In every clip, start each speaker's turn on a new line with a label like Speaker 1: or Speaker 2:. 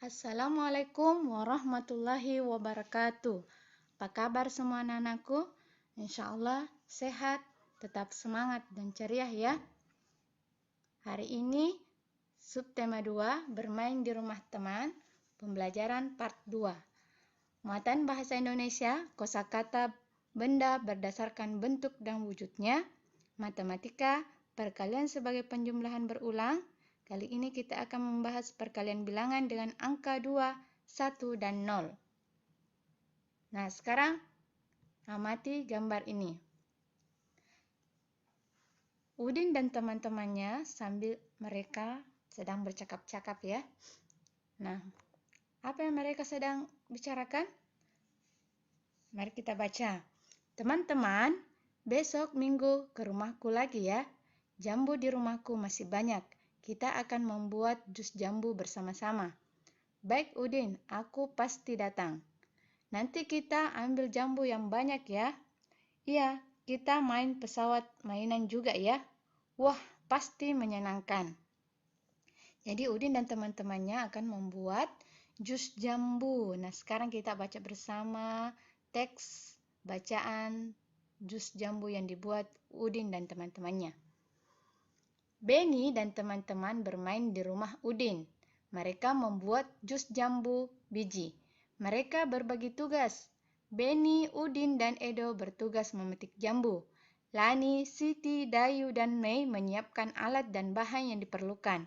Speaker 1: Assalamualaikum warahmatullahi wabarakatuh. Apa kabar semua anak-anakku? Insya Allah sehat, tetap semangat dan ceria ya. Hari ini subtema 2 bermain di rumah teman, pembelajaran part 2. Muatan bahasa Indonesia, kosakata benda berdasarkan bentuk dan wujudnya, matematika, perkalian sebagai penjumlahan berulang. Kali ini kita akan membahas perkalian bilangan dengan angka 2, 1, dan 0. Nah, sekarang amati gambar ini. Udin dan teman-temannya sambil mereka sedang bercakap-cakap ya. Nah, apa yang mereka sedang bicarakan? Mari kita baca. Teman-teman, besok minggu ke rumahku lagi ya. Jambu di rumahku masih banyak. Kita akan membuat jus jambu bersama-sama. Baik Udin, aku pasti datang. Nanti kita ambil jambu yang banyak ya. Iya, kita main pesawat mainan juga ya. Wah, pasti menyenangkan. Jadi Udin dan teman-temannya akan membuat jus jambu. Nah, sekarang kita baca bersama teks bacaan jus jambu yang dibuat Udin dan teman-temannya. Benny dan teman-teman bermain di rumah Udin. Mereka membuat jus jambu biji. Mereka berbagi tugas. Benny, Udin, dan Edo bertugas memetik jambu. Lani, Siti, Dayu, dan Mei menyiapkan alat dan bahan yang diperlukan.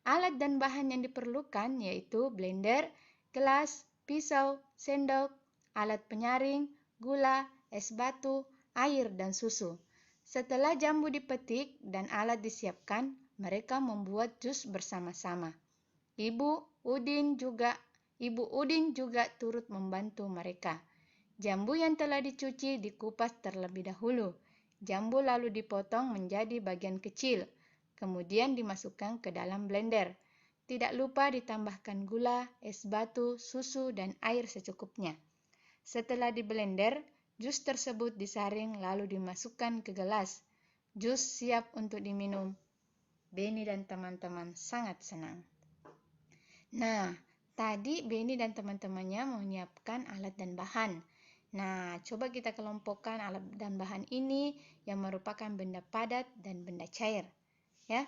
Speaker 1: Alat dan bahan yang diperlukan yaitu blender, gelas, pisau, sendok, alat penyaring, gula, es batu, air, dan susu. Setelah jambu dipetik dan alat disiapkan, mereka membuat jus bersama-sama. Ibu Udin juga turut membantu mereka. Jambu yang telah dicuci dikupas terlebih dahulu. Jambu lalu dipotong menjadi bagian kecil, kemudian dimasukkan ke dalam blender. Tidak lupa ditambahkan gula, es batu, susu, dan air secukupnya. Setelah diblender, jus tersebut disaring lalu dimasukkan ke gelas. Jus siap untuk diminum. Benny dan teman-teman sangat senang. Nah, tadi Benny dan teman-temannya menyiapkan alat dan bahan. Nah, coba kita kelompokkan alat dan bahan ini yang merupakan benda padat dan benda cair. Ya.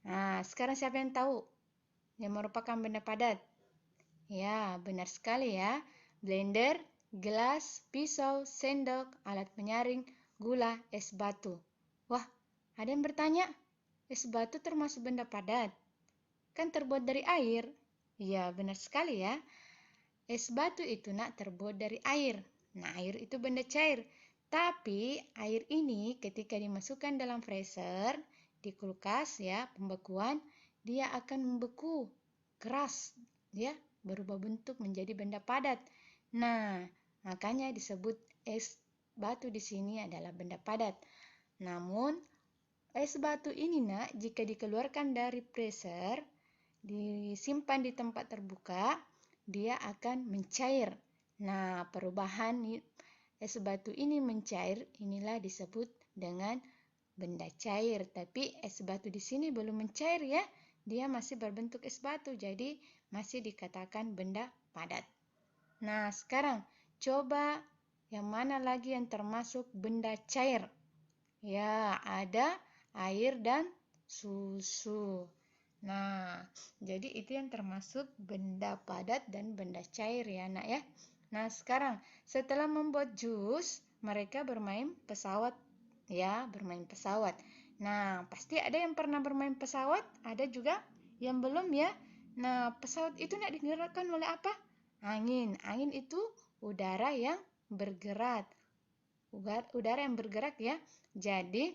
Speaker 1: Nah, sekarang siapa yang tahu yang merupakan benda padat? Ya, benar sekali ya. Blender, gelas, pisau, sendok, alat penyaring, gula, es batu. Wah, ada yang bertanya, es batu termasuk benda padat? Kan terbuat dari air. Ya, benar sekali ya. Es batu itu terbuat dari air. Nah, air itu benda cair. Tapi air ini ketika dimasukkan dalam freezer, di kulkas ya, pembekuan, dia akan membeku, keras ya, berubah bentuk menjadi benda padat. Nah, makanya disebut es batu di sini adalah benda padat. Namun, es batu ini jika dikeluarkan dari freezer, disimpan di tempat terbuka, dia akan mencair. Nah, perubahan es batu ini mencair, inilah disebut dengan benda cair. Tapi es batu di sini belum mencair ya. Dia masih berbentuk es batu, jadi masih dikatakan benda padat. Nah, sekarang coba yang mana lagi yang termasuk benda cair? Ya, ada air dan susu. Nah, jadi itu yang termasuk benda padat dan benda cair ya, Nak ya. Nah, sekarang setelah membuat jus, mereka bermain pesawat ya, bermain pesawat. Nah, pasti ada yang pernah bermain pesawat, ada juga yang belum ya. Nah, pesawat itu digerakkan oleh apa? Angin. Angin itu udara yang bergerak. Udara yang bergerak ya. Jadi,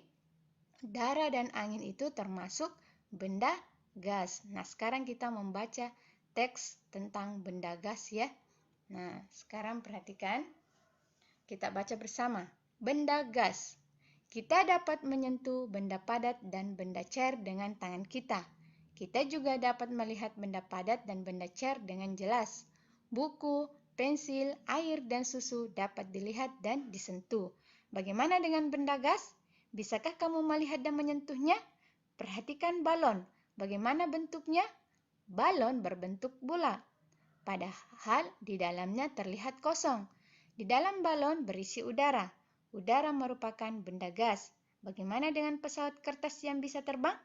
Speaker 1: udara dan angin itu termasuk benda gas. Nah, sekarang kita membaca teks tentang benda gas ya. Nah, sekarang perhatikan. Kita baca bersama. Benda gas. Kita dapat menyentuh benda padat dan benda cair dengan tangan kita. Kita juga dapat melihat benda padat dan benda cair dengan jelas. Buku, pensil, air, dan susu dapat dilihat dan disentuh. Bagaimana dengan benda gas? Bisakah kamu melihat dan menyentuhnya? Perhatikan balon. Bagaimana bentuknya? balon berbentuk bulat, padahal di dalamnya terlihat kosong. Di dalam balon berisi udara. Udara merupakan benda gas. Bagaimana dengan pesawat kertas yang bisa terbang?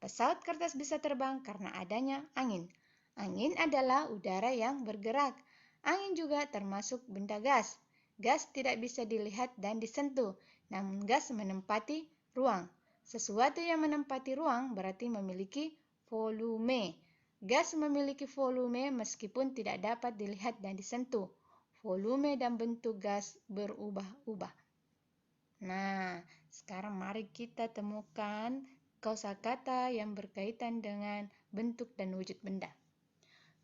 Speaker 1: Pesawat kertas bisa terbang karena adanya angin. Angin adalah udara yang bergerak. Angin juga termasuk benda gas. Gas tidak bisa dilihat dan disentuh, namun gas menempati ruang. Sesuatu yang menempati ruang berarti memiliki volume. Gas memiliki volume meskipun tidak dapat dilihat dan disentuh. Volume dan bentuk gas berubah-ubah. Nah, sekarang mari kita temukan kosakata yang berkaitan dengan bentuk dan wujud benda.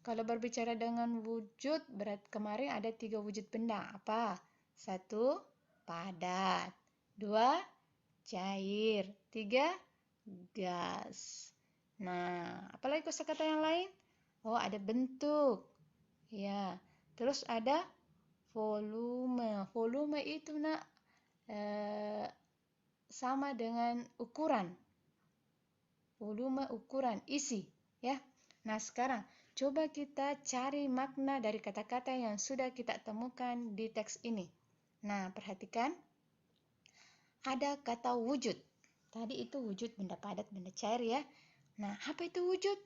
Speaker 1: Kalau berbicara dengan wujud, berat kemarin ada 3 wujud benda. Apa? 1, padat. 2, cair. 3, gas. Nah, apalagi kosakata yang lain? Oh, ada bentuk. Ya, terus ada volume. Volume itu sama dengan ukuran. Volume ukuran isi, ya. Nah, sekarang coba kita cari makna dari kata-kata yang sudah kita temukan di teks ini. Nah, perhatikan. Ada kata wujud. Tadi itu wujud benda padat, benda cair, ya. Nah, apa itu wujud?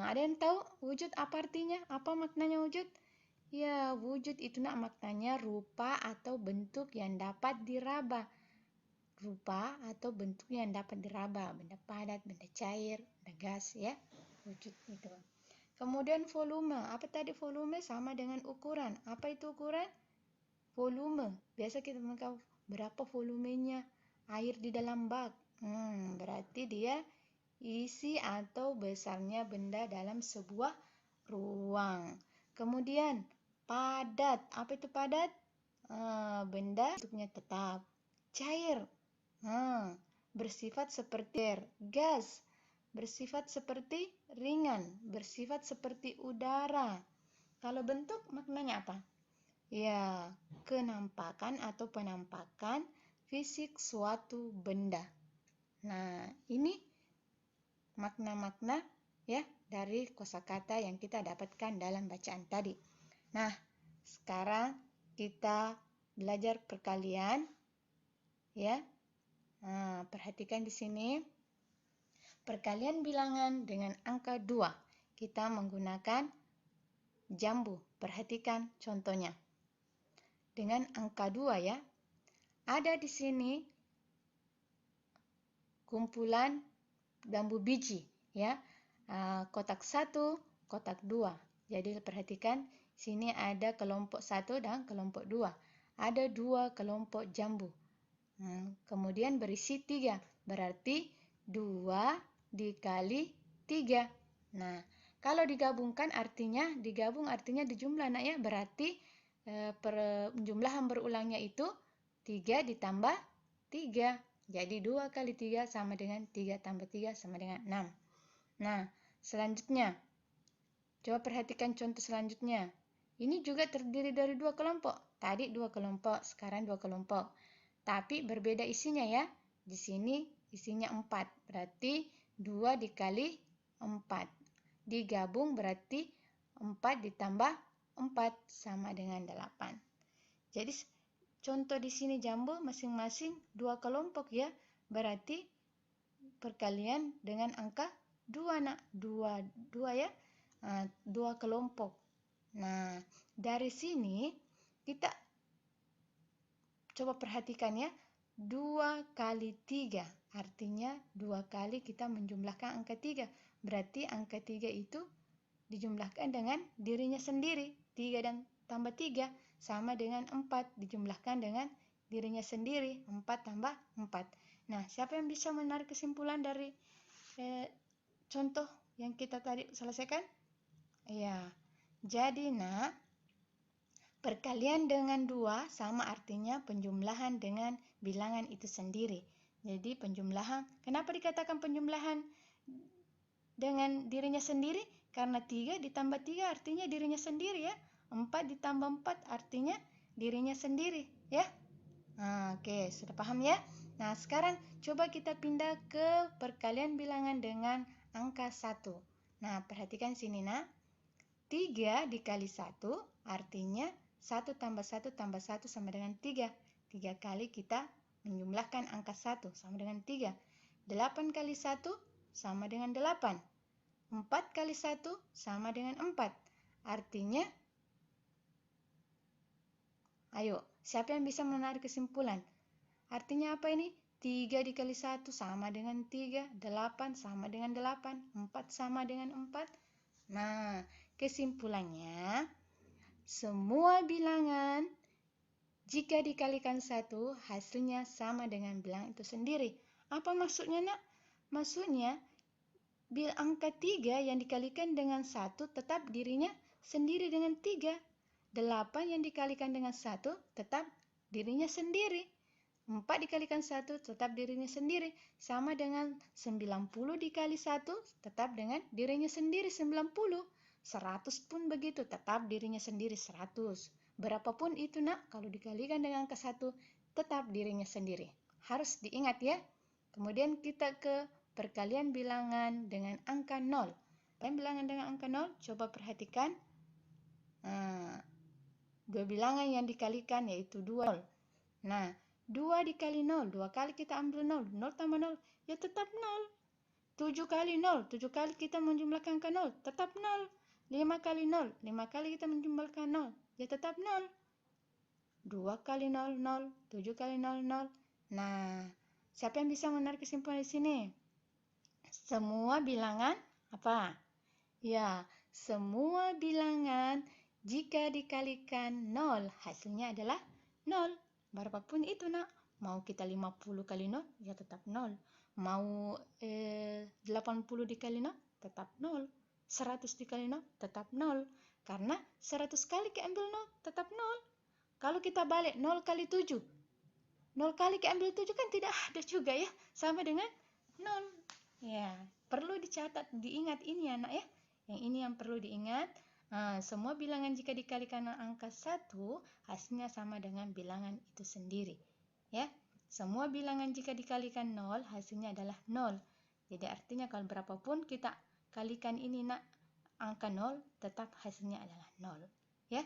Speaker 1: Ada yang tahu wujud apa artinya? Apa maknanya wujud? Ya, wujud itu maknanya rupa atau bentuk yang dapat diraba. Rupa atau bentuk yang dapat diraba. Benda padat, benda cair, benda gas, ya. Wujud itu. Kemudian volume. Apa tadi volume? Sama dengan ukuran. Apa itu ukuran? Volume. Biasa kita mengenal berapa volumenya air di dalam bak. Berarti dia isi atau besarnya benda dalam sebuah ruang. Kemudian padat. Apa itu padat? Benda bentuknya tetap. Cair. Bersifat seperti air. Gas. Bersifat seperti ringan. Bersifat seperti udara. Kalau bentuk maknanya apa? Ya, kenampakan atau penampakan fisik suatu benda. Nah, ini makna-makna ya dari kosakata yang kita dapatkan dalam bacaan tadi. Nah, sekarang kita belajar perkalian ya. Nah, perhatikan di sini. Perkalian bilangan dengan angka 2. Kita menggunakan jambu. Perhatikan contohnya. Dengan angka 2 ya. Ada di sini kumpulan jambu biji ya. Kotak 1, kotak 2. Jadi perhatikan sini ada kelompok 1 dan kelompok 2. Ada 2 kelompok jambu. Kemudian berisi 3. Berarti 2 dikali 3. Nah, kalau digabungkan artinya dijumlah ya. Berarti penjumlahan berulangnya itu 3 ditambah 3. Jadi 2 kali 3 sama dengan 3 tambah 3 sama dengan 6. Nah, selanjutnya. Coba perhatikan contoh selanjutnya. Ini juga terdiri dari 2 kelompok. Tadi 2 kelompok, sekarang 2 kelompok. Tapi berbeda isinya ya. Di sini isinya 4. Berarti 2 dikali 4. Digabung berarti 4 ditambah 4 sama dengan 8. Jadi contoh di sini jambu masing-masing 2 kelompok ya. Berarti perkalian dengan angka 2 nak. 2 ya. 2 kelompok. Nah, dari sini kita coba perhatikan ya. 2 kali 3. Artinya 2 kali kita menjumlahkan angka 3. Berarti angka 3 itu dijumlahkan dengan dirinya sendiri. 3 dan tambah 3 sama dengan 4. Dijumlahkan dengan dirinya sendiri. 4 tambah 4. Nah, siapa yang bisa menarik kesimpulan dari contoh yang kita tadi selesaikan? Ya, jadi nak, perkalian dengan 2 sama artinya penjumlahan dengan bilangan itu sendiri. Jadi penjumlahan, kenapa dikatakan penjumlahan dengan dirinya sendiri? Karena 3 ditambah 3 artinya dirinya sendiri ya. 4 ditambah 4 artinya dirinya sendiri ya. Oke, sudah paham ya? Nah, sekarang coba kita pindah ke perkalian bilangan dengan angka 1. Nah, perhatikan sini nak. 3 dikali 1 artinya 1 tambah 1 tambah 1 sama dengan 3. 3 kali kita menjumlahkan angka 1 sama dengan 3. 8 kali 1 sama dengan 8. 4 kali 1 sama dengan 4. Artinya, ayo, siapa yang bisa menarik kesimpulan? Artinya apa ini? 3 dikali 1 sama dengan 3, 8 sama dengan 8, 4 sama dengan 4. Nah, kesimpulannya, semua bilangan jika dikalikan 1, hasilnya sama dengan bilangan itu sendiri. Apa maksudnya, nak? Maksudnya, angka 3 yang dikalikan dengan 1 tetap dirinya sendiri dengan 3. 8 yang dikalikan dengan 1 tetap dirinya sendiri. 4 dikalikan 1 tetap dirinya sendiri. Sama dengan 90 dikali 1 tetap dengan dirinya sendiri 90. 100 pun begitu, tetap dirinya sendiri 100. Berapapun itu nak, kalau dikalikan dengan angka 1 tetap dirinya sendiri. Harus diingat ya. Kemudian kita ke perkalian bilangan dengan angka 0. Perkalian bilangan dengan angka 0, coba perhatikan. Dua bilangan yang dikalikan yaitu 2. Nah, 2 dikali 0, 2 kali kita ambil 0, 0 tambah 0, ya tetap 0. 7 kali 0, 7 kali kita menjumlahkan angka 0, tetap 0. 5 kali 0, 5 kali kita menjumlahkan 0, ya tetap 0. 2 kali 0, 0, 7 kali 0, 0. Nah, siapa yang bisa menarik kesimpulan di sini? Semua bilangan apa? Ya, semua bilangan jika dikalikan 0, hasilnya adalah 0. Berapapun itu nak, mau kita 50 kali 0, ya tetap 0. Mau 80 dikali 0, tetap 0. 100 dikali 0, tetap 0. Karena 100 kali keambil 0, tetap 0. Kalau kita balik 0 kali 7, 0 kali keambil 7 kan tidak ada juga ya, sama dengan 0. Ya, perlu dicatat, diingat ini anak ya. Yang ini yang perlu diingat. Semua bilangan jika dikalikan dengan angka 1, hasilnya sama dengan bilangan itu sendiri. Ya, semua bilangan jika dikalikan 0, hasilnya adalah 0. Jadi artinya kalau berapapun kita kalikan ini nak, angka 0, tetap hasilnya adalah 0. Ya,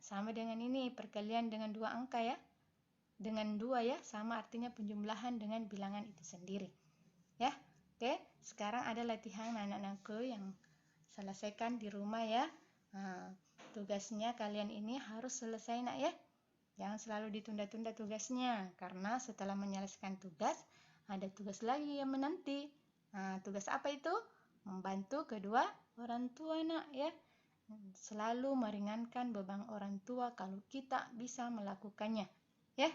Speaker 1: sama dengan ini perkalian dengan 2 angka ya. Dengan 2 ya, sama artinya penjumlahan dengan bilangan itu sendiri. Ya, oke. Sekarang ada latihan anak-anakku yang selesaikan di rumah ya. Tugasnya kalian ini harus selesai nak ya. Jangan selalu ditunda-tunda tugasnya, karena setelah menyelesaikan tugas, ada tugas lagi yang menanti. Tugas apa itu? Membantu kedua orang tua nak ya. Selalu meringankan beban orang tua kalau kita bisa melakukannya. Ya,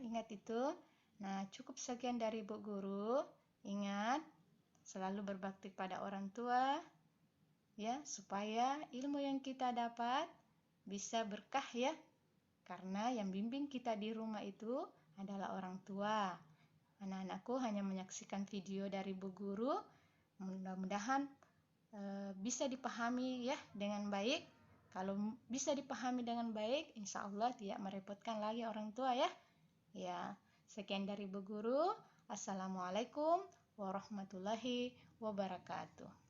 Speaker 1: ingat itu. Nah, cukup sekian dari Bu Guru. Ingat, selalu berbakti pada orang tua, ya, supaya ilmu yang kita dapat bisa berkah ya. Karena yang bimbing kita di rumah itu adalah orang tua. Anak-anakku hanya menyaksikan video dari Bu Guru. Mudah-mudahan bisa dipahami ya dengan baik. Kalau bisa dipahami dengan baik, insya Allah tidak merepotkan lagi orang tua ya. Ya, sekian dari Bu Guru. Assalamualaikum warahmatullahi wabarakatuh.